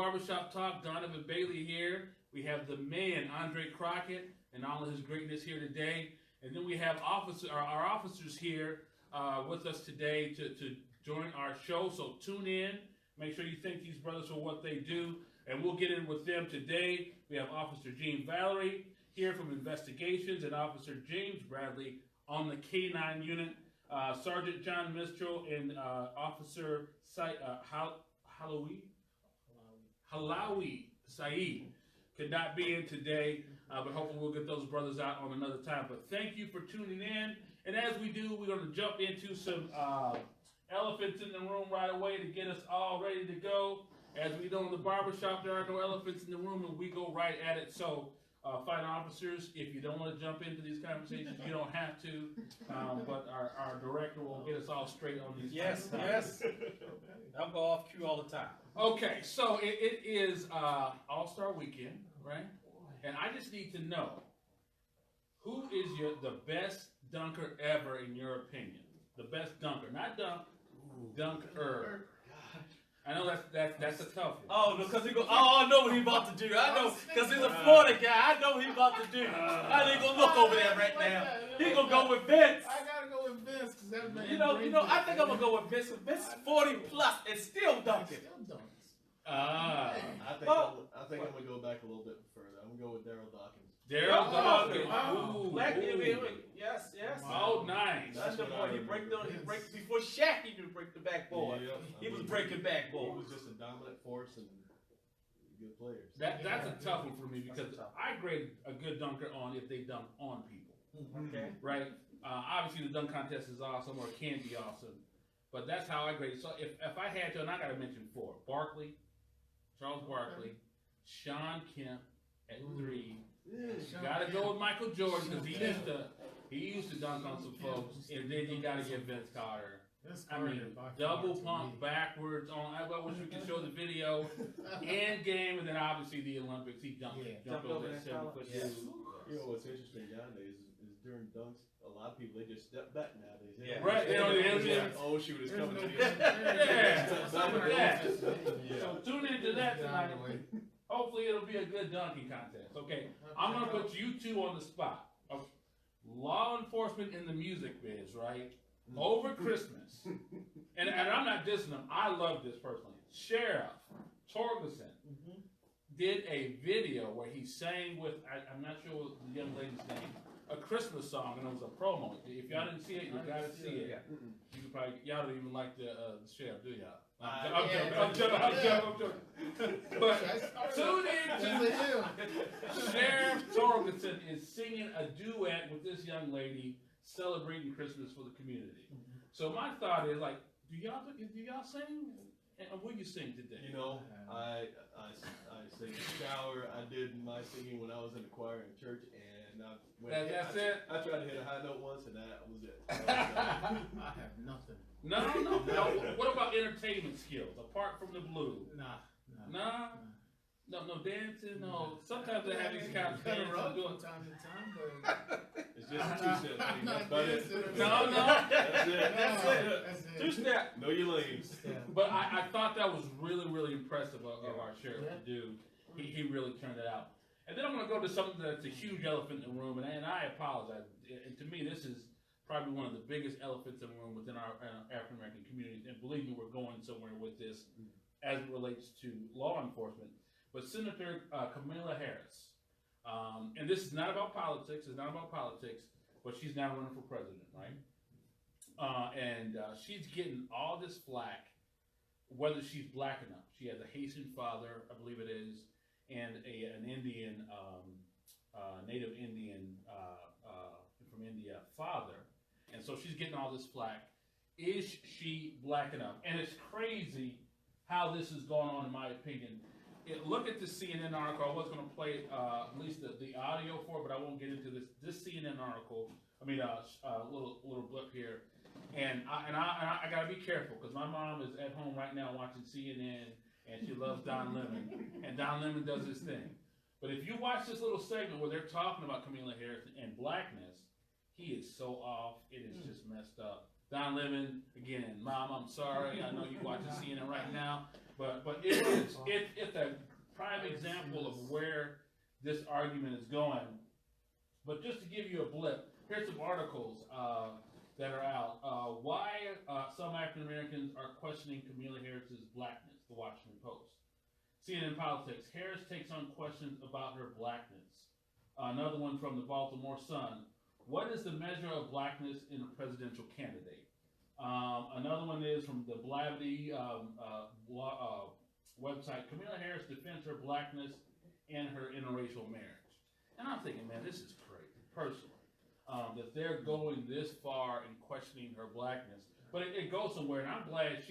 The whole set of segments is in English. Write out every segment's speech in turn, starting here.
Barbershop Talk. Donovan Bailey here. We have the man, Andre Crockett, and all of his greatness here today. And then we have our officers here with us today to join our show. So tune in. Make sure you thank these brothers for what they do. And we'll get in with them today. We have Officer Gene Valerie here from Investigations and Officer James Bradley on the Canine unit. Sergeant John Mistral and Officer Halawi Saeed could not be in today, but hopefully we'll get those brothers out on another time. But thank you for tuning in. And as we do, we're going to jump into some elephants in the room right away to get us all ready to go. As we know in the barbershop, there are no elephants in the room, and we go right at it. So, fighting officers, if you don't want to jump into these conversations, you don't have to. But our director will get us all straight on these. Yes. I'll go off cue all the time. Okay, so it is All-Star Weekend, right? And I just need to know, who is the best dunker ever in your opinion? The best dunker, not dunk, dunker. I know that's a tough one. Oh, no, because he go. Oh, I know what he's about to do. I know, because he's a Florida guy. I know what he's about to do. I ain't gonna look over there right now. He gonna go with Vince. I gotta go with Vince because everybody. You know. I think I'm gonna go with Vince. Vince is 40 plus and still dunking. I think I'm gonna go back a little bit further. I'm gonna go with Daryl Dawkins. Daryl Dawkins. Black yes. Oh, nice. That's the boy. He break before Shaq even break the backboard. Yeah. He was breaking backboard. He was just a dominant force and good players. That's a tough one for me because I grade a good dunker on if they dunk on people. Okay. Right? Obviously the dunk contest is awesome or can be awesome, but that's how I grade. So if I had to, and I got to mention 4: Barkley, Charles Barkley, Sean Kemp at 3. Got to go with Michael Jordan because he used to dunk on some folks, and then you got to get Vince Carter. I mean, double pump backwards on. I wish we could show the video and game, and then obviously the Olympics. He jumped over that 7-foot dude. You know what's interesting nowadays is during dunks, a lot of people they just step back nowadays. Yeah. Right. They don't. Oh shoot, it's coming to you. Yeah. Some of that. So tune into that tonight. Hopefully it'll be a good dunking contest. Okay, I'm going to put you two on the spot. Law enforcement in the music biz, right? Over Christmas. And I'm not dissing them. I love this personally. Sheriff Torgerson did a video where he sang with, I'm not sure what the young lady's name, a Christmas song, and it was a promo. If y'all didn't see it, you got to see it. You probably, y'all don't even like the sheriff, do y'all? I'm joking. But tune in to Sheriff Torgerson is singing a duet with this young lady celebrating Christmas for the community. So my thought is like, do y'all sing? And will you sing today? You know, I sing in the shower. I did my singing when I was in the choir in church, and that's it. I tried to hit a high note once, and that was it. I have nothing. No. What about entertainment skills apart from the blues? No dancing. No. Sometimes they have these kind of dances from time to time, but it's just a 2-step thing. That's about it. No. That's it. 2-step. Know your lanes. But I thought that was really impressive of our sheriff to do. He really turned it out. And then I'm going to go to something that's a huge elephant in the room, and I apologize. And to me, this is probably one of the biggest elephants in the room within our African American communities. And believe me, we're going somewhere with this as it relates to law enforcement. But Senator Kamala Harris, and this is not about politics. It's not about politics, but she's now running for president, right? And she's getting all this flack, whether she's black enough. She has a Haitian father, I believe it is, and an Indian, native Indian from India father. And so she's getting all this flack. Is she black enough? And it's crazy how this is going on, in my opinion. Look at the CNN article. I was going to play at least the audio for it, but I won't get into this. This CNN article, little blip here. And I got to be careful because my mom is at home right now watching CNN, and she loves Don Lemon. And Don Lemon does his thing. But if you watch this little segment where they're talking about Kamala Harris and blackness, he is so off. It is just messed up. Don Lemon, again, Mom, I'm sorry. I know you're watching CNN right now. But it's a prime example of where this argument is going. But just to give you a blip, here's some articles that are out. Why some African Americans are questioning Kamala Harris's blackness, the Washington Post. CNN Politics, Harris takes on questions about her blackness. Another one from the Baltimore Sun, what is the measure of blackness in a presidential candidate? Another one is from the Blavity website, Kamala Harris defends her blackness and her interracial marriage. And I'm thinking, man, this is crazy, personally, that they're going this far in questioning her blackness. But it goes somewhere, and I'm glad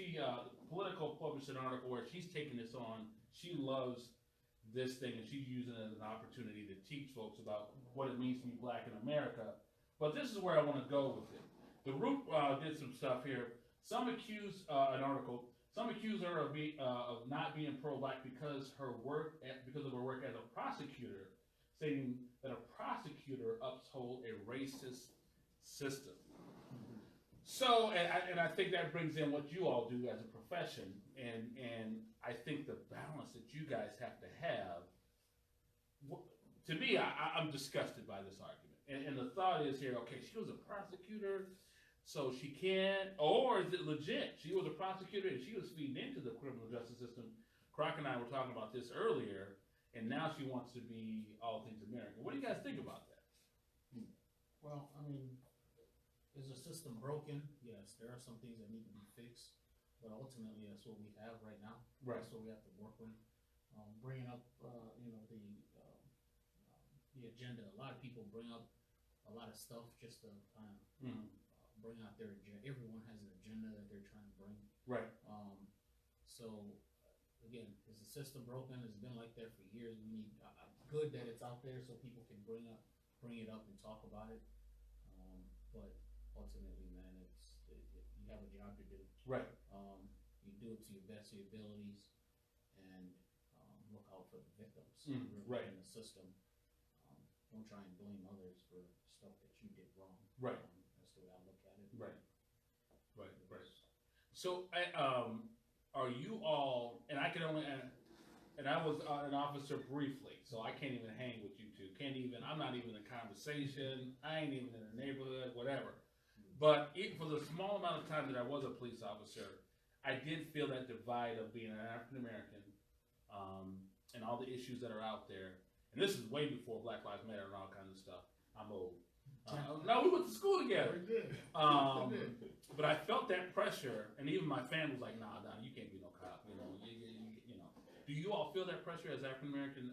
Politico published an article where she's taking this on. She loves this thing, and she's using it as an opportunity to teach folks about what it means to be black in America. But this is where I want to go with it. The Root did some stuff here. Some accuse her of not being pro-black because of her work as a prosecutor, saying that a prosecutor upholds a racist system. So, and I think that brings in what you all do as a profession, and I think the balance that you guys have to have. To me, I'm disgusted by this argument, and the thought is here. Okay, she was a prosecutor. So she can't, or is it legit? She was a prosecutor and she was feeding into the criminal justice system. Croc and I were talking about this earlier, and now she wants to be all things American. What do you guys think about that? Well, I mean, is the system broken? Yes, there are some things that need to be fixed, but ultimately that's what we have right now. Right. That's what we have to work with. Bringing up, the agenda. A lot of people bring up a lot of stuff just to kind of bring out their agenda. Everyone has an agenda that they're trying to bring. Right. So again, is the system broken? It's been like that for years. We need good that it's out there so people can bring it up and talk about it. But ultimately, man, you have a job to do. Right. You do it to your best of your abilities, and look out for the victims. Right. In the system. Don't try and blame others for stuff that you did wrong. Right. That's the way I look at it. Right. So, are you all? And I can only, and I was an officer briefly, so I can't even hang with you two. I'm not even in conversation. I ain't even in the neighborhood, whatever. But for the small amount of time that I was a police officer, I did feel that divide of being an African American, and all the issues that are out there. And this is way before Black Lives Matter and all kinds of stuff. I'm old. No, we went to school together. But I felt that pressure, and even my family was like, "Nah, you can't be no cop." You know. Do you all feel that pressure as African American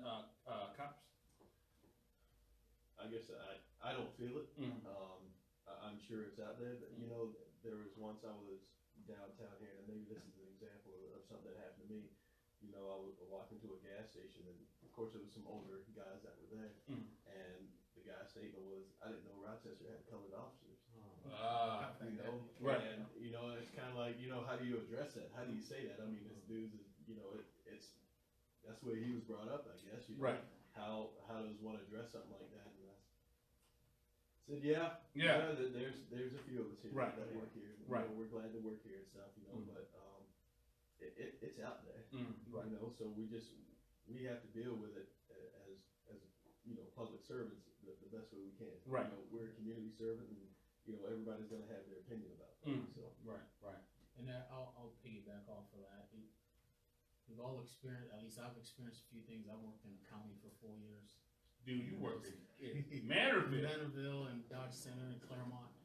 cops? I guess I don't feel it. I'm sure it's out there. But, there was once I was downtown here, and maybe this is an example of something that happened to me. I was walking to a gas station, and of course there was some older guys that were there, and the guy's statement was, "I didn't know Rochester had colored officers." Right. And it's kind of like, how do you address that? How do you say that? I mean, this dude's, it's that's the way he was brought up, I guess. Right. How does one address something like that? And I said, there's a few of us here that work here. Right. We're glad to work here and stuff, but it's out there. Right. So we have to deal with it as public servants the best way we can. Right. We're a community servant, and everybody's gonna have their opinion about things. So Right. And I'll piggyback off of that. We've all experienced, at least I've experienced a few things. I worked in the county for 4 years. Dude, you worked in Manorville. Manorville and Dodge Center and Claremont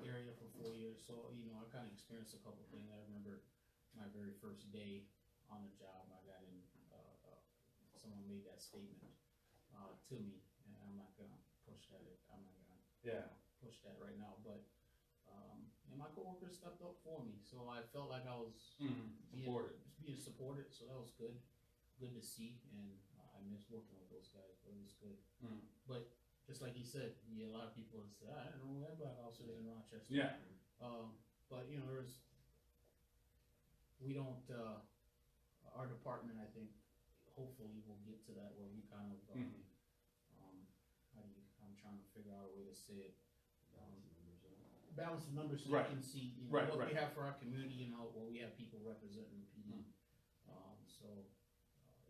area for 4 years. So, I kind of experienced a couple things. I remember my very first day on the job, I got in, someone made that statement to me, and I'm not gonna push that. I'm not gonna push that right now, but and my coworkers stepped up for me, so I felt like I was being supported. So that was good to see, and I miss working with those guys, but it was good. But just like he said, a lot of people have said, I don't know, we have black officers in Rochester. Yeah. But we don't, our department, I think, hopefully will get to that where we kind of, I'm trying to figure out a way to say it. Balance the numbers so you can see what we have for our community and what we have people representing PD.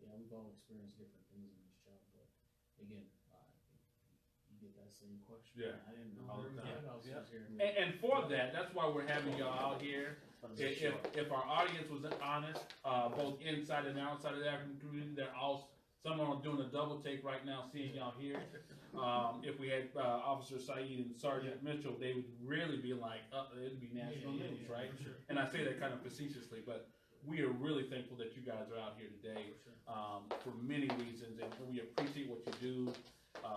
Yeah, we've all experienced different things in this job, but again, you get that same question. Yeah. I didn't know All there the was time. bad officers here. And for that's why we're having y'all out here. If our audience was honest, both inside and outside of the African community, they're all, some are doing a double take right now, seeing y'all here. If we had Officer Saeed and Sergeant Mitchell, they would really be like, it'd be national news, right? Sure. And I say that kind of facetiously, but we are really thankful that you guys are out here today for many reasons, and we appreciate what you do.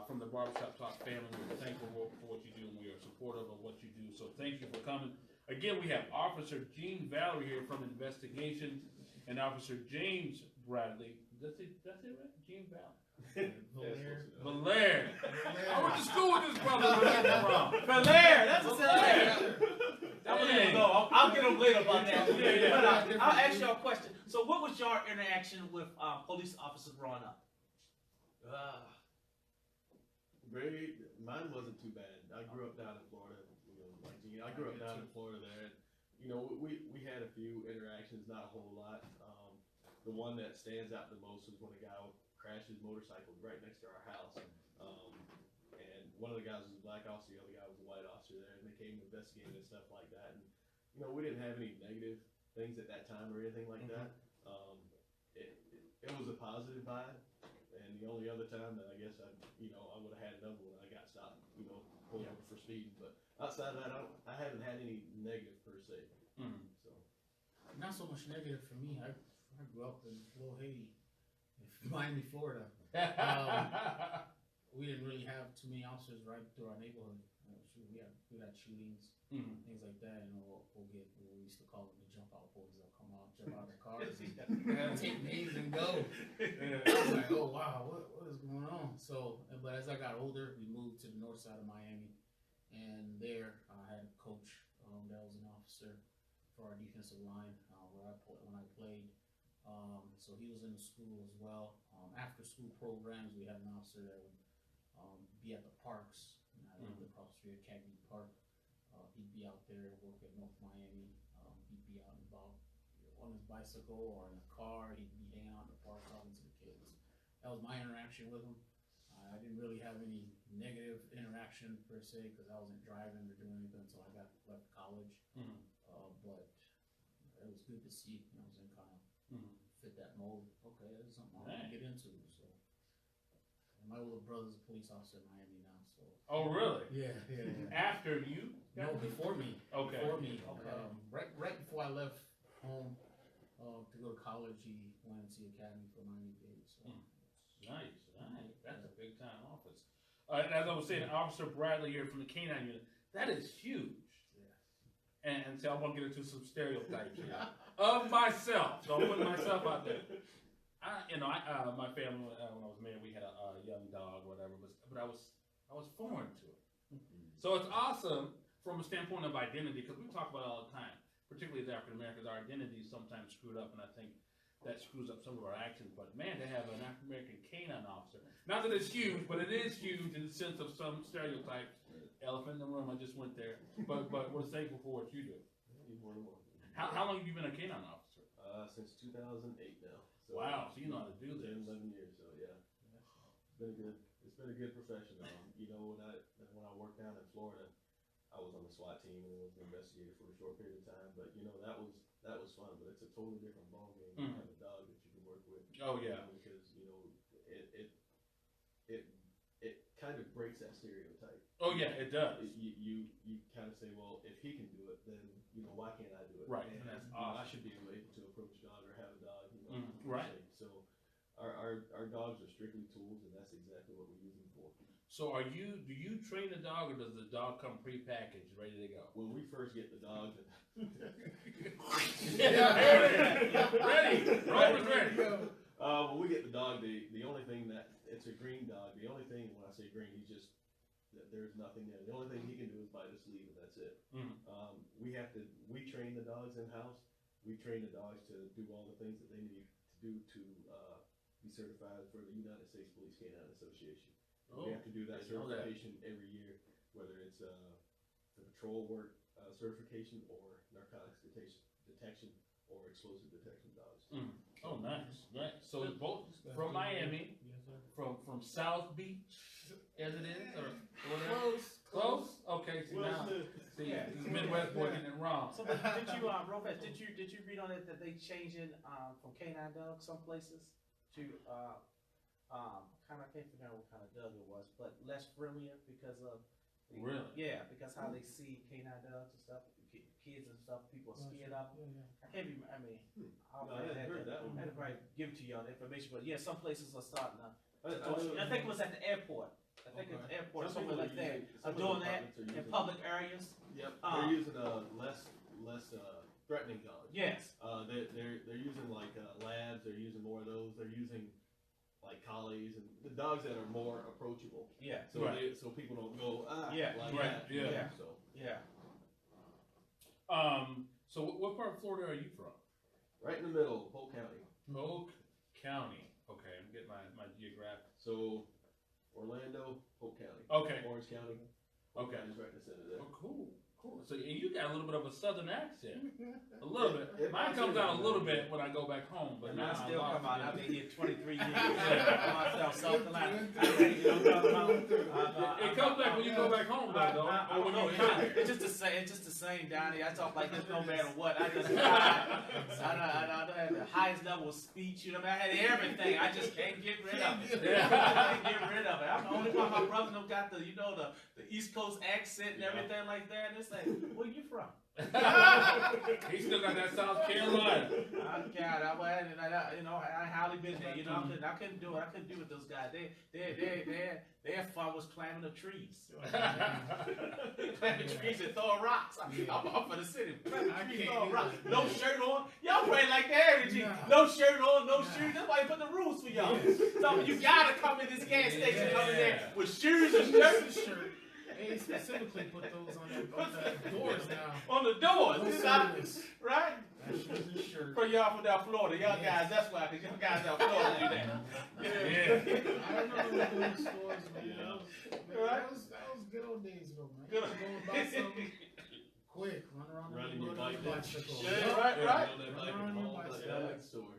From the Barbershop Talk family, we're thankful for what you do, and we are supportive of what you do. So thank you for coming. Again, we have Officer Gene Valere here from Investigation, and Officer James Bradley. That's it right? Gene Valere. Valere. I went to school with this brother. Valere, that's a Valere. I don't even know. I'll get him later about that. But I'll ask y'all a question. So, what was your interaction with police officers growing up? Mine wasn't too bad. I grew up down in Florida. You know, like I grew up down in Florida there. And, you know, we had a few interactions, not a whole lot. The one that stands out the most was when a guy crashed his motorcycle right next to our house. And one of the guys was a black officer, the other guy was a white officer there, and they came investigating and stuff like that. And, you know, we didn't have any negative things at that time or anything like that. It was a positive vibe. And the only other time that I guess I would have had another one, I got stopped, pulled over for speeding. But outside of that, I haven't had any negative per se. So not so much negative for me. I grew up in Little Haiti, in Miami, Florida. We didn't really have too many officers right through our neighborhood. We had shootings, things like that, and we'll get what we used to call them the jump out boys. They'll come out, jump out of the cars, and take names and go. I was like, oh wow, what is going on? So, but as I got older, we moved to the north side of Miami, and there I had a coach that was an officer for our defensive line when I played. So he was in the school as well. After school programs, we had an officer that would be at the parks. I lived across the street at Cagney Park. He'd be out there, work at North Miami. He'd be out and about on his bicycle or in a car. He'd be hanging out in the park talking to the kids. That was my interaction with him. I didn't really have any negative interaction per se because I wasn't driving or doing anything until I left college. But it was good to see. I was in kind of fit that mold. Okay, this is something I want to get into. So, and my little brother's a police officer in Miami now. So. Oh, really? Yeah. After you? No, before me. Okay. Before me. Okay. Right before I left home to go to college, he went into the academy for Miami Dade. So. Nice. That's a big time office. And as I was saying, Officer Bradley here from the Canine unit. That is huge. And so I want to get into some stereotypes here of myself. So I'm putting myself out there. My family, when I was married, we had a young dog, whatever, but I was foreign to it. So it's awesome from a standpoint of identity, because we talk about it all the time, particularly as African Americans, our identity is sometimes screwed up, and I think that screws up some of our actions. But man, to have an African American canine officer, not that it's huge, but it is huge in the sense of some stereotypes. Elephant in the room, I just went there. But we're thankful for what you do. How long have you been a canine officer? Since 2008 now. So, wow, so you know how to do this. 10, 11 years, so yeah. It's been a good profession. When I worked down in Florida, I was on the SWAT team and was an investigator for a short period of time. But that was fun. But it's a totally different ballgame to have a dog that you can work with. Oh yeah. Because it kind of breaks that stereotype. Oh yeah, it does. You kind of say, well, if he can do it, then why can't I do it? Right, and that's I awesome. should be able to approach a dog or have a dog. Right. So our dogs are strictly tools, and that's exactly what we use them for. So do you train the dog, or does the dog come pre-packaged, ready to go? When we first get the dog, Ready. Roll is ready. When we get the dog, the only thing it's a green dog. The only thing when I say green, there's nothing there. The only thing he can do is bite a sleeve, and that's it. We train the dogs in house. We train the dogs to do all the things that they need to do to be certified for the United States Police Canine Association. We have to do that certification every year, whether it's the patrol work certification or narcotics detection or explosive detection dogs. Oh, nice, right. So both from Miami, Yes, sir. from South Beach, as it is, or whatever. Close. Close? Okay, see now, see, Yeah. this Midwest boy getting it wrong. So, but did you, Rochester, did you read on it that they changing, from Canine dog some places to, I can't figure out what kind of dog it was, but less friendlier because of. Really? Yeah, because how they see canine dogs and stuff, kids and stuff, people are scared of. Yeah. I can't remember, I mean, I'll No, I hadn't heard that one. I had to probably give it to y'all the information, but yeah, some places are starting to. I I think it was at the airport. I think at the airport or somewhere like that. I'm doing that in public areas. Yep, they're using less threatening dogs. Yes. They're using like labs. They're using more of those. They're using like collies and the dogs that are more approachable. Yeah. So Right. so people don't go Yeah, like right, that. yeah. So Yeah. So what part of Florida are you from? right in the middle, Polk County. Polk County. Okay, I'm getting my geographic. So Orlando, Polk County. Okay. Orange County. Polk Okay. County's right in the center there. Oh, cool. So and you got a little bit of a southern accent. A little bit. It Mine might comes be. out a little bit when I go back home, but And now I still lost come out. it. I've been here 23 years. Myself, South Carolina. You know what I'm talking about? It comes back when you go back home, though. I Or when don't you know. come. It's just the same. It's just the same, Donnie. I talk like this no matter what. I just I had the highest level of speech. You know, I had everything. I just can't get rid of it. Yeah. I can't get rid of it. I'm the only one. My brother don't got the the East Coast accent and everything like that. And it's like, where you from? He still got that South Carolina. I hardly been there. You know, I couldn't do it. I couldn't do it with those guys. Their fun was climbing the trees. Climbing trees and throwing rocks. I'm for the city. Climbing trees, throwing rocks. No shirt on. Y'all play like that, energy. No shirt on, no shoes. That's why you put the rules for y'all. So you gotta come in this gas station, come in there with shoes and shirts. They specifically put those on the doors now. On the doors. No It's not- service. right? Shoes and shirt. For y'all from down Florida, y'all guys, that's why, because y'all guys down Florida do that. Yeah. I remember those stores, man. Right. That was good old days ago, man. Good. You go and buy something quick, run around the Running your neighborhood on bike. bicycle. Yeah, right.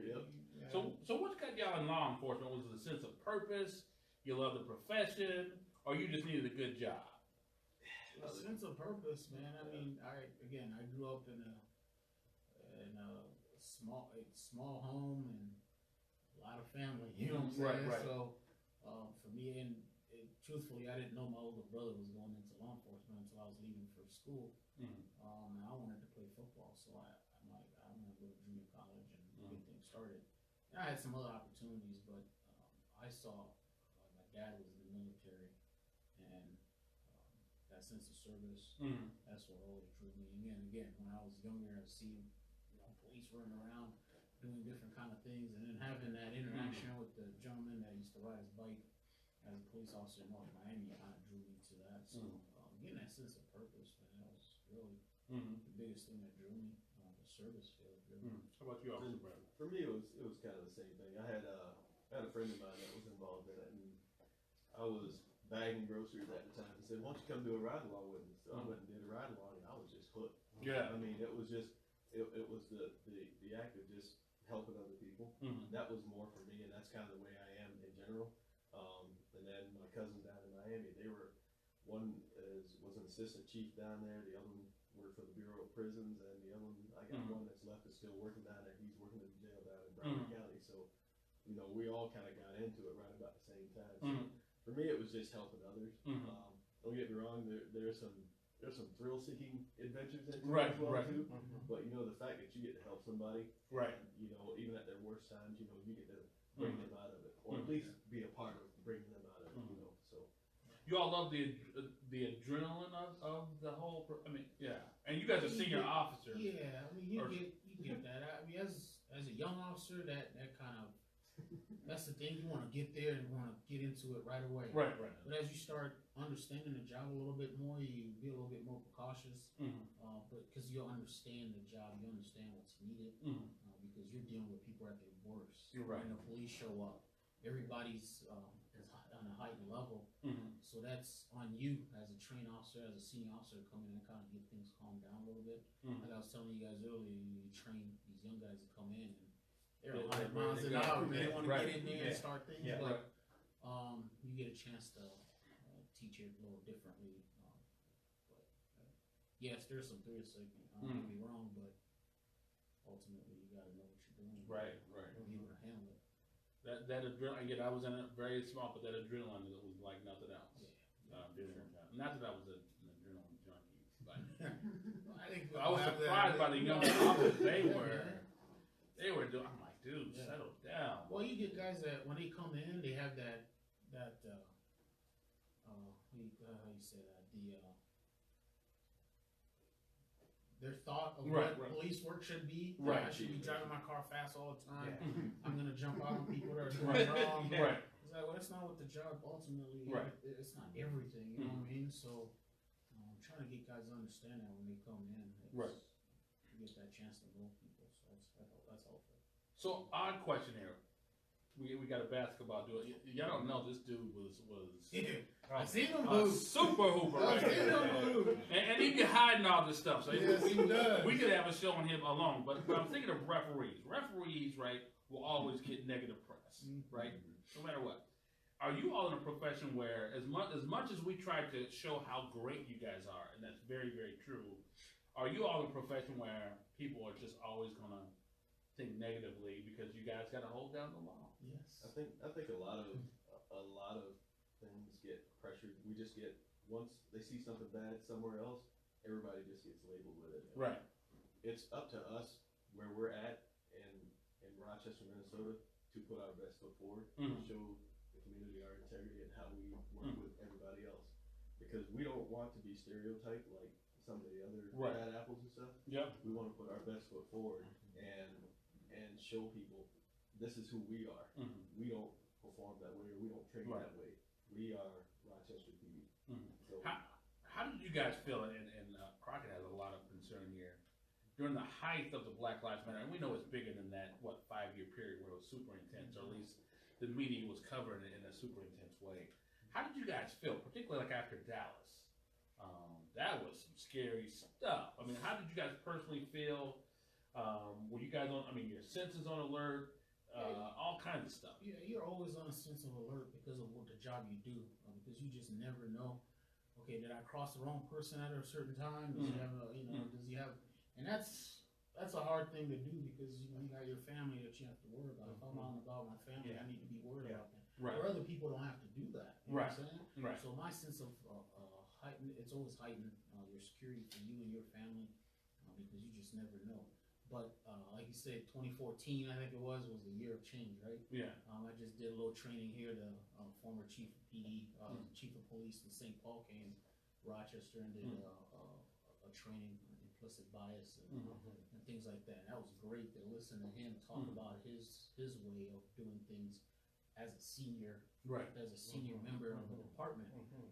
Yeah. So what got y'all in law enforcement? Was it a sense of purpose? You love the profession, or you just needed a good job? A sense of purpose, man. I mean, I grew up in a small home and a lot of family. You know what I'm saying? Right. So for me, and truthfully, I didn't know my older brother was going into law enforcement until I was leaving for school. Mhm. And I wanted to play football, so I'm like, I'm gonna go to junior college and get things started. And I had some other opportunities, but I saw my dad was in the military, and that sense of service. Mhm. That's what always drew me. And again, when I was younger, I see police running around doing different kind of things, and then having that interaction with the gentleman that used to ride his bike as a police officer in North Miami kind of drew me to that. So getting that sense of purpose, man, that was really the biggest thing that drew me. The service field, really. How about you, Officer Brown? For me, it was kind of the same thing. I had a friend of mine that was involved in it, and I was bagging groceries at the time. He said, "Why don't you come do a ride along with me?" So I went and did a ride along, and I was just hooked. Yeah. I mean, it was just it was the act of just helping other people. That was more for me, and that's kind of the way I am in general. And then my cousins down in Miami, one was an assistant chief down there. The other one worked for the Bureau of Prisons, and the other one, I got one that's left is still working down there. He's working in the jail down in Broward County. So, we all kind of got into it right about the same time. So for me, it was just helping others. Don't get me wrong, there's some thrill-seeking adventures in it as well too. But the fact that you get to help somebody, Right. and, even at their worst times, you get to bring them out of it, or at least be a part of bringing them out of it. So You all love the adrenaline of the whole. I mean, yeah. And you guys are senior officers. Yeah, I mean, you get that. I mean, as a young officer, that kind of that's the thing. You want to get there and want to get into it right away. Right. But as you start understanding the job a little bit more, you be a little bit more precautious. But because you understand the job, you understand what's needed. Because you're dealing with people at their worst. You're right. When the police show up, everybody's is on a heightened level. So that's on you as a trained officer, as a senior officer, to come in and kind of get things calmed down a little bit. Like I was telling you guys earlier, you train these young guys to come in, and they're Yeah, 100 miles an yeah, hour. They yeah, want to right. get in there and start things, Yeah. but you get a chance to teach it a little differently. But yes, there's some thrill seeking. I don't get me wrong, but ultimately you got to know what you're doing. Right. Be able to handle it. That adrenaline, again, I was in it very small, but that adrenaline was like nothing else. Not that I was an adrenaline junkie, but I think I was surprised by the young officers they were doing. I'm like, dude, settle down. Well, you get guys that when they come in, they have that how you say that, their thought of what police work should be. Right. I should be driving my car fast all the time. Yeah. I'm gonna jump out on people that are doing wrong. Right. It's like, well, that's not what the job ultimately. Right. It's not everything. You know what I mean? So, I'm trying to get guys to understand that when they come in. Right. You get that chance to know people. So that's helpful. So odd question here. We got a basketball dude. Y'all don't know this dude was I seen him a move. super hooper, I right? seen him move. And he be hiding all this stuff. So Yes, he does. we could have a show on him alone. But I'm thinking of referees. Referees, right, will always get negative press, right? No matter what. Are you all in a profession where, as much as we try to show how great you guys are, and that's very, very true, are you all in a profession where people are just always gonna think negatively because you guys got to hold down the law? Yes. I think a lot of things get pressured. We just get, once they see something bad somewhere else, everybody just gets labeled with it. Right. It's up to us where we're at in Rochester, Minnesota, to put our best foot forward and show the community our integrity and how we work with everybody else. Because we don't want to be stereotyped like some of the other bad apples and stuff. Yep. We want to put our best foot forward and show people this is who we are. We don't perform that way, or we don't train that way. We are Rochester PD. So how did you guys feel? And Crockett has a lot of concern here during the height of the Black Lives Matter, and we know it's bigger than that. 5-year period where it was super intense, or at least the media was covered in a super intense way. How did you guys feel, particularly like after Dallas? That was some scary stuff. I mean, how did you guys personally feel? Were you guys on? I mean, your senses on alert, all kinds of stuff. Yeah, you're always on a sense of alert because of what the job you do, because you just never know. Okay, did I cross the wrong person at a certain time? Does he have a, does he have? And that's a hard thing to do because you got your family that you have to worry about. If I'm out and about my family, I need to be worried about them. Right. Or other people don't have to do that. You know what I'm saying? Right. So my sense of heightened, it's always heightened your security for you and your family because you just never know. But like you said, 2014, I think it was the year of change, right? Yeah. I just did a little training here. The former chief of PD, chief of police in St. Paul came Rochester and did a training on implicit bias and things like that. And that was great to listen to him talk about his way of doing things as a senior, as a senior member of the department.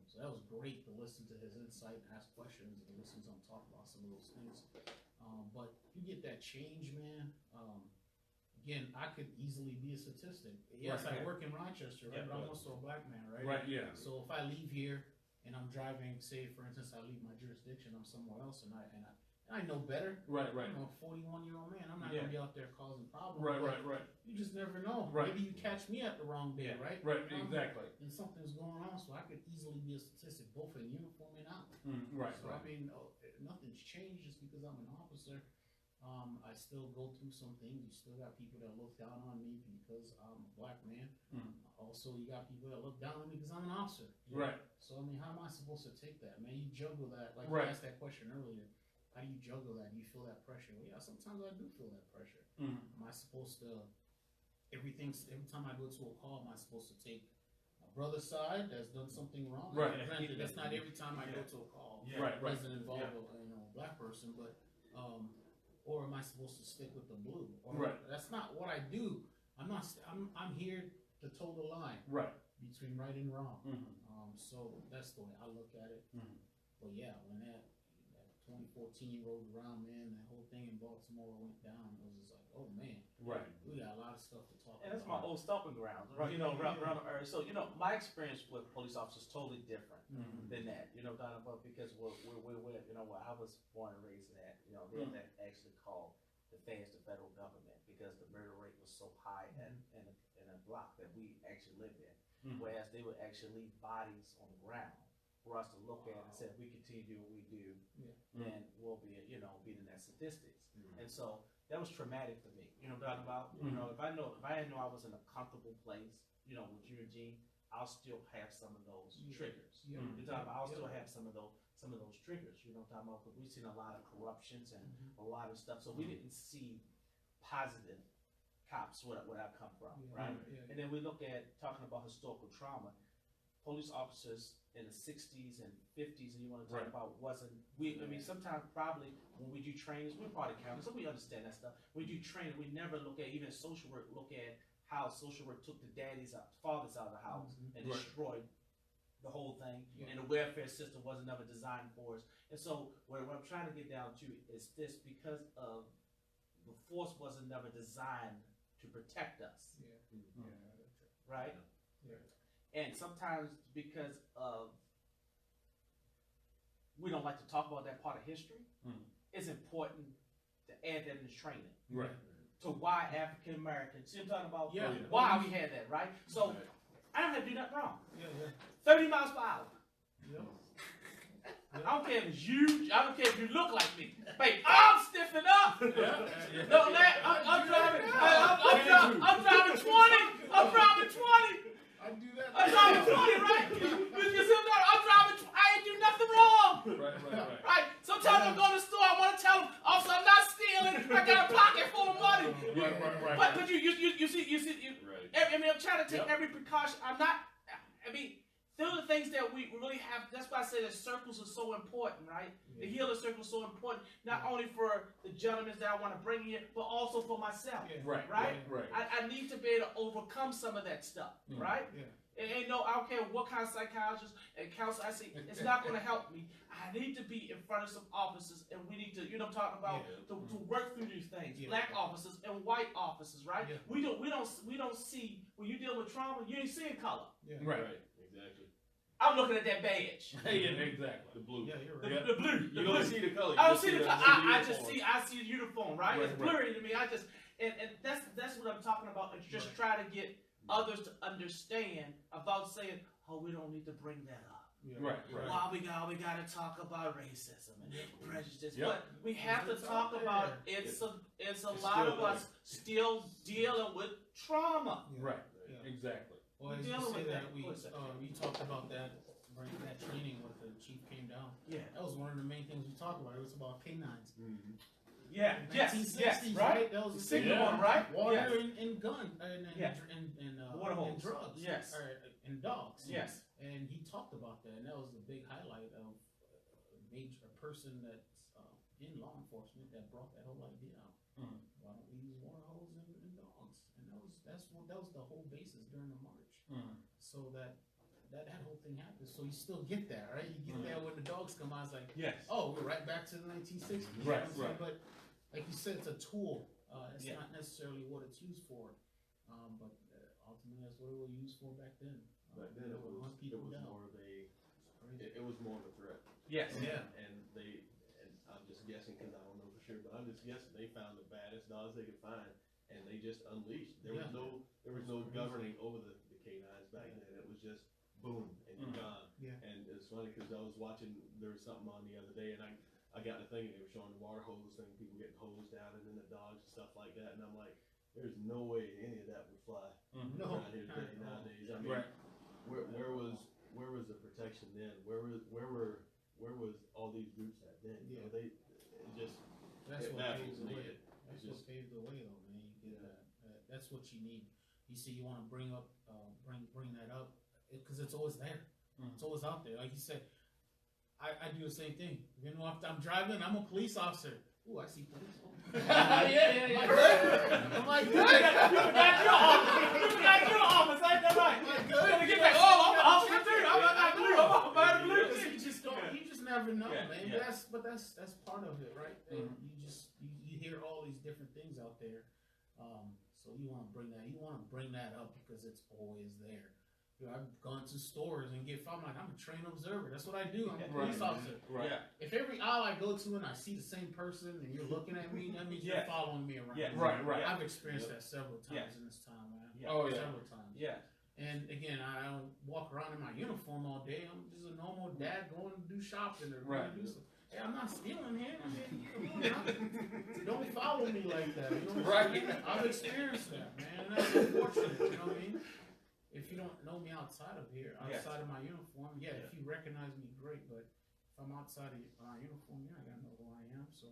So that was great to listen to his insight and ask questions and to listen to him talk about some of those things. But you get that change, man. Again, I could easily be a statistic. Yes, I work in Rochester, right? But I'm also a black man, right? Right. Yeah. So if I leave here and I'm driving, say for instance, I leave my jurisdiction, I'm somewhere else, and I know better. Right. I'm a 41-year-old man. I'm not gonna be out there causing problems. Right. You just never know. Right. Maybe you catch me at the wrong day, right? Right. Exactly. And something's going on, so I could easily be a statistic, both in uniform and out. Right. So I mean, nothing's changed just because I'm an officer. I still go through some things. You still got people that look down on me because I'm a black man. Also, you got people that look down on me because I'm an officer. Right. So I mean, how am I supposed to take that, man? You juggle that. Like Right. I asked that question earlier. How do you juggle that? Do you feel that pressure? Well, yeah, sometimes I do feel that pressure. Am I supposed to? Every time I go to a call, am I supposed to take a brother's side that's done something wrong? Right. Granted, that's not every time I go to a call. Right. It doesn't involve a black person, but or am I supposed to stick with the blue? Or that's not what I do. I'm here to toe the line. Right. Between right and wrong. So that's the way I look at it. But yeah, when that 2014 rolled around, man, that whole thing in Baltimore went down. It was just like, oh man, right. We got a lot of stuff to talk and about. that's my old stomping ground, right? You know, around the area. So my experience with police officers is totally different than that. Kind of because we're you know, where I was born and raised at. They actually call the feds, the federal government, because the murder rate was so high in a block that we actually lived in. Whereas they would actually leave bodies on the ground for us to look at and say, if we continue to do what we do, then we'll be, be in that statistics. And so that was traumatic for me. You know what I'm talking about? You know, if I didn't know I was in a comfortable place, with you and Gene, I'll still have some of those triggers. You're talking about, I'll still have some of those triggers. You know what I'm talking about? Because we've seen a lot of corruptions and a lot of stuff. So we didn't see positive cops where I come from, right? And then we look at talking about historical trauma. Police officers in the 60s and 50s, and you want to talk about I mean, sometimes probably when we do trainings, we're part of county, so we understand that stuff. When we do training, we never look at, even social work, look at how social work took the fathers out of the house and destroyed the whole thing, and the welfare system wasn't ever designed for us. And so what I'm trying to get down to is this: because of the force wasn't never designed to protect us, right? And sometimes because of we don't like to talk about that part of history, it's important to add that in the training. To why African Americans, see what I'm talking about? Why we had that, right? So I don't have to do nothing wrong. 30 miles per hour. I don't care if it's huge. I don't care if you look like me. Hey, I'm stiffing up. Don't let. I'm driving. I'm driving 20. I'm driving 20. I do that. I'm driving 20, right? I'm driving. I ain't do nothing wrong. Right. Sometimes I go to the store. I want to tell them, also, I'm not stealing. I got a pocket full of money. But you see. I mean, I'm trying to take every precaution. I'm not. I mean. Those are the things that we really have. That's why I say that circles are so important, right? The healer circle is so important, not only for the gentlemen that I want to bring in, but also for myself, right? I need to be able to overcome some of that stuff, right? And I don't care what kind of psychologist and counselor I see, it's not going to help me. I need to be in front of some officers, and we need to, I'm talking about, to work through these things. Black officers and white officers, right? We don't see, when you deal with trauma, you ain't seeing color. Exactly. I'm looking at that badge. Exactly. The blue. Yeah, you're right. The blue. You don't see the color. I don't see the color. I see the uniform, right? It's blurry to me. And that's what I'm talking about. It's just try to get others to understand about saying, oh, we don't need to bring that up. Why we got to talk about racism and prejudice, but we have to talk about it. It's a lot of us still dealing with trauma. Exactly. Well, as you say that, we talked about that training with the chief came down. That was one of the main things we talked about. It was about canines. Yes, 1960s, right? That was a single one, right? Water and gun and water holes. and drugs. And dogs. And he talked about that, and that was the big highlight of a person that's in law enforcement that brought that whole idea out. Why don't we use water holes and dogs? And that was the whole basis during the march. So that whole thing happens. So you still get that, right? You get that when the dogs come out. It's like, oh, we're right back to the 1960s. Right. But like you said, it's a tool. It's not necessarily what it's used for. But ultimately, that's what it was used for back then. Back then, it was more of a threat. And I'm just guessing because I don't know for sure, but I'm just guessing they found the baddest dogs they could find, and they just unleashed. There was no governing over the canines back then. It was just boom and you're gone. And it's funny because I was watching. There was something on the other day, and I got to thinking they were showing the water hose thing, people getting hosed out, and then the dogs and stuff like that, and I'm like, there's no way any of that would fly around here today nowadays. I mean, where was the protection then? Where was all these groups at then? You know, that's it what baffles paved the me. way. That's what paved the way, though, man. You get that's what you need. You see, you want to bring that up because it's always there. It's always out there. Like you said, I do the same thing. You know, if I'm driving, I'm a police officer. Ooh, I see police. Yeah. I'm like, good. You forgot your office. Ain't that right? Good. You gotta get back. Oh, I'm an officer too. I'm blue. You just never know, man. That's part of it, right? And you hear all these different things out there. So you want to bring that. You want to bring that up because it's always there. I've gone to stores and get found. I'm a trained observer. That's what I do. I'm a Right. police officer. Right. Yeah. If every aisle I go to and I see the same person and you're looking at me, that means Yes. you're following me around. Yes. Right, right. I've experienced that several times Yes. in this time, man. Yeah. Oh, yeah. Several times. Yeah. And again, I don't walk around in my uniform all day. I'm just a normal dad going to do shopping or going Right. to do something. Hey, I'm not stealing here. I mean, don't follow me like that. You know what I'm Right. saying? I've experienced that, man. And that's unfortunate. You know what I mean? If you don't know me outside of here, outside of my uniform, if you recognize me, great. But if I'm outside of my uniform, you're not gonna know who I am. So,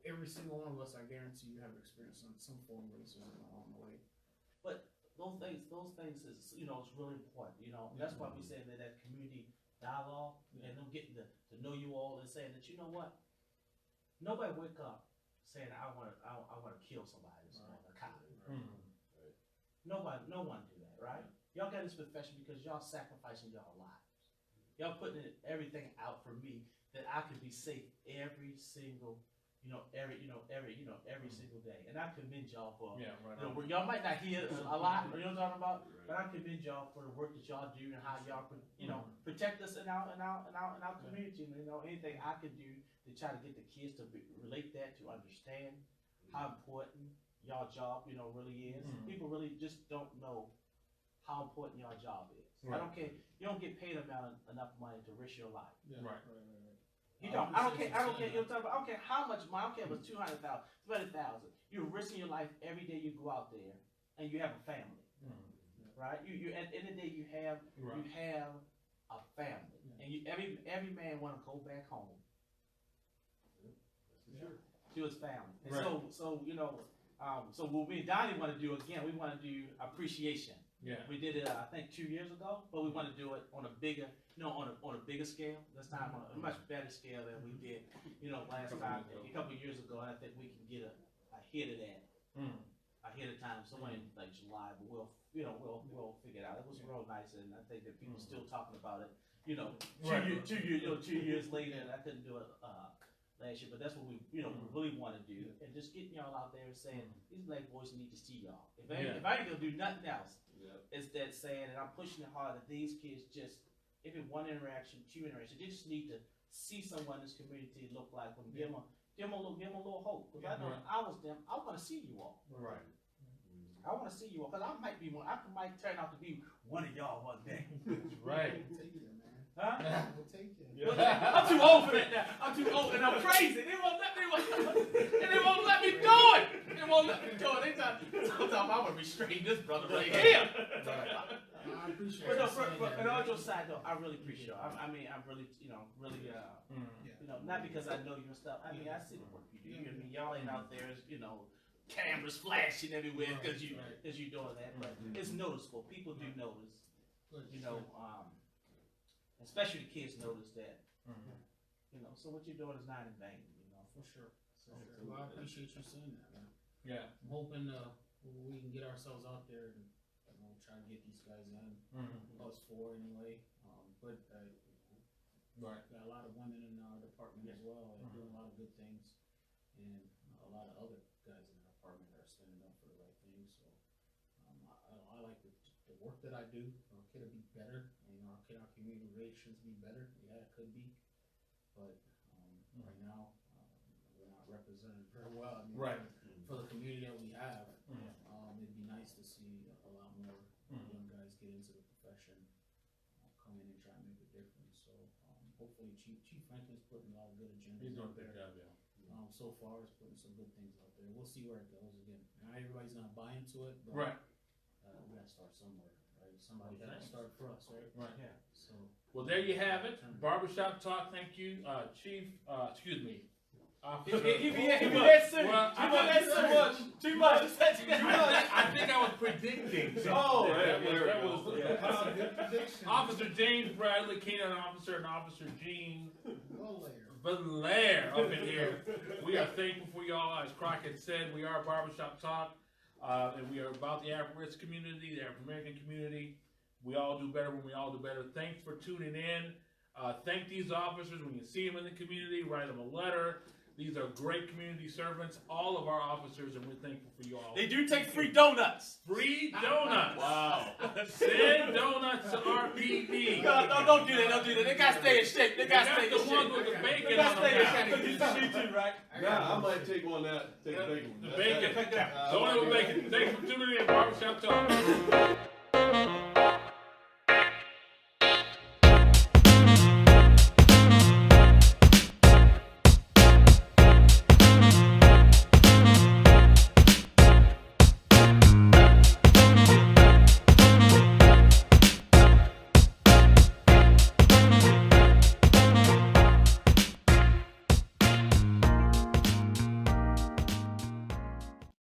every single one of us, I guarantee you, have experienced some form of racism along the way. But those things is, you know, it's really important. You know, that's why we say that community dialogue and them getting to know you all and saying that, you know what, nobody wake up saying I want to kill somebody this morning, a cop. Mm-hmm. No one do that, right? Y'all got this profession because y'all sacrificing y'all lives. Y'all putting everything out for me that I can be safe every single, every single day. And I commend y'all for, y'all might not hear a lot, you know what I'm talking about, but I commend y'all for the work that y'all do and how y'all, protect us in our community. You know, anything I can do to try to get the kids to relate that, to understand how important y'all job, really is. People really just don't know how important y'all job is. Right. I don't care. You don't get paid enough money to risk your life. Yeah. Right. You don't. I don't care. I don't care. You know what I'm talking about? I don't care how much money. I don't care if it's 200,000, 20,000. You're risking your life every day you go out there, and you have a family, right? You at the end of the day, you have a family, and every man want to go back home to his family. And so so what me and Donnie want to do again, we want to do appreciation. Yeah. We did it, I think, 2 years ago, but we want to do it on a bigger, on a bigger scale. This time on a much better scale than we did, last time, a couple of years ago. And I think we can get ahead of that, ahead of time, somewhere in like July. But we'll figure it out. It was real nice, and I think that people still talking about it. 2 years later, and I couldn't do it last year, but that's what we really want to do, and just getting y'all out there and saying these black boys need to see y'all. If I ain't gonna do nothing else, it's that saying, and I'm pushing it hard that these kids just, every one interaction, two interactions, they just need to see someone in this community look like them, give them a little hope. Because I know if I was them, I want to see you all. Right. I want to see you all, because I might be one. I might turn out to be one of y'all one day. Right. We'll take it, man. Huh? We'll take it. I'm too old for that now. I'm too old and I'm crazy. They won't let me do it. They won't let me do it. They talking I'm gonna restrain this brother right here. I appreciate But you no, saying but that, on man. your side though, I really appreciate it. I mean, I'm really, not because I know you and stuff. I mean, I see the work you do. I mean, y'all ain't out there, cameras flashing everywhere because you're doing that. But it's noticeable. People do notice. Especially the kids notice that. So what you're doing is not in vain. For sure. Well, I appreciate you saying that, man. Yeah. I'm hoping we can get ourselves out there and try to get these guys in. Us four anyway. But got a lot of women in our department as well. They're doing a lot of good things, and a lot of other guys in our department are standing up for the right things. So I like the work that I do. Could it be better? Could our community relations be better? Yeah, it could be. But right now, we're not represented very well. I mean, for the community that we have, it'd be nice to see a lot more young guys get into the profession, come in and try and make a difference. So hopefully Chief Franklin's putting a lot of good agendas He's doing out a good there. job, yeah. So far, it's putting some good things out there. We'll see where it goes. Again, not everybody's gonna buy into it, but we gotta start somewhere, right? Somebody gotta start for us, right? Right. Yeah. So. Well, there you have it. Barbershop Talk. Thank you, Chief. Excuse me. Officer. He be that soon. Well, Too much. I think I was predicting. That was Good prediction. Officer James Bradley, Canine Officer, and Officer Gene Valere. up in here. We are thankful for y'all. As Crockett said, we are Barbershop Talk, and we are about the African community, the African American community. We all do better when we all do better. Thanks for tuning in. Thank these officers. When you see them in the community, write them a letter. These are great community servants, all of our officers, and we're thankful for you all. They do take free donuts. Free donuts. Wow. Send donuts to RPD. No, don't do that. Don't do that. They gotta stay in shape. They gotta stay in the shape. ones with the bacon They gotta on stay in them. shape. You too, right? Nah, I might take one out. Take the bacon. The bacon. Pick that. Don't ever bacon. Thanks for tuning in, Barbershop Talk.